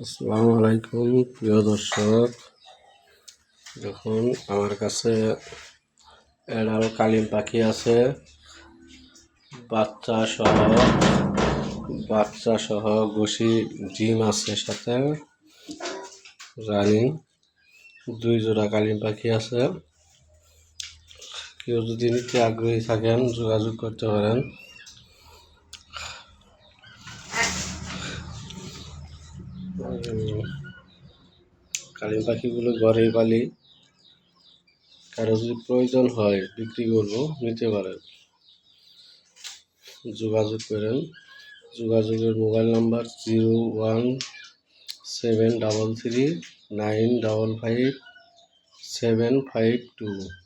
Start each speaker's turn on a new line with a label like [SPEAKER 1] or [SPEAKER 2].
[SPEAKER 1] আসসালামু আলাইকুম প্রিয় দর্শক, দেখুন আমার কাছে এড়াল কালিম পাখি আছে। বাচ্চা সহ ঘুষি ডিম আছে, সাথে রানিং 2 জোড়া কালিম পাখি আছে। কেউ যদি নিতে আগ্রহী থাকেন যোগাযোগ করতে পারেন। কালিম পাখিগুলো ঘরেই পালি, কারো যদি প্রয়োজন হয় বিক্রি করব, নিতে পারেন, যোগাযোগ করেন। যোগাযোগের মোবাইল নাম্বার 01733955752।